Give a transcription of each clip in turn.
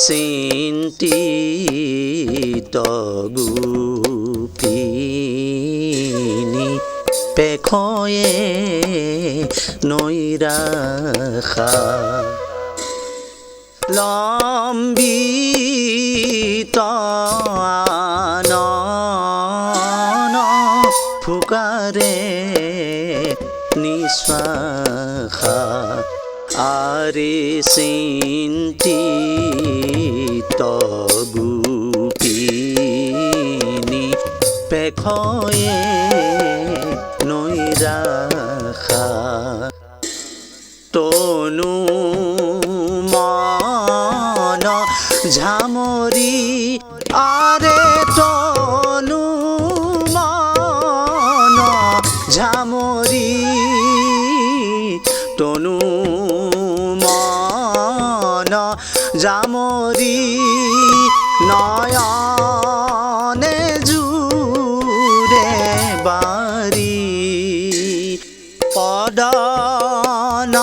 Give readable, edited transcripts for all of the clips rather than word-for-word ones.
চিন্তিত গোপিনী পেখয়ে নৈৰাখা লম্বিত আনন ফুকাৰে নিশ্বাসা আৰে চিন্তিত গোপিনী পেখয়ে নৈৰাখা তনু মন ঝামৰি আৰে তনু মন ঝামৰি তনু মন ঝামৰি নয়নে জুৰে বাৰী পদন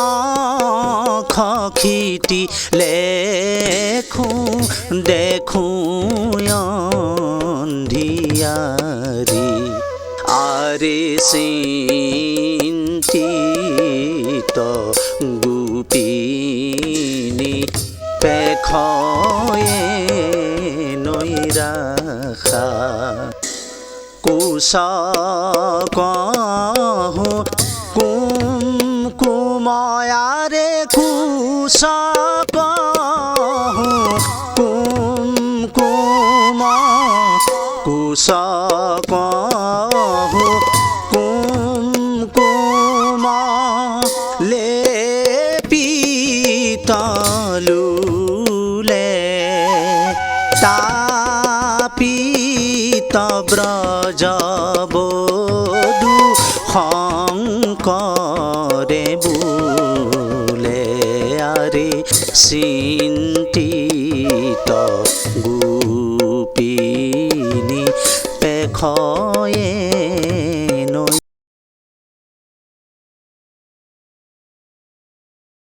খখিতি লেখো দেখো অন্ধিয়াৰী আৰে চিন্তিত গোপিনী পেখয়ে নৈৰাখা কুশ কহো কুমকুময়াৰে কুশ কহো কুমকুম কুশ কহো কুমকুম লেপিতলুলে তাপিত ব্ৰজবধূ শংকৰে বোলে আৰে চিন্তিত গোপিনী পেখয়ে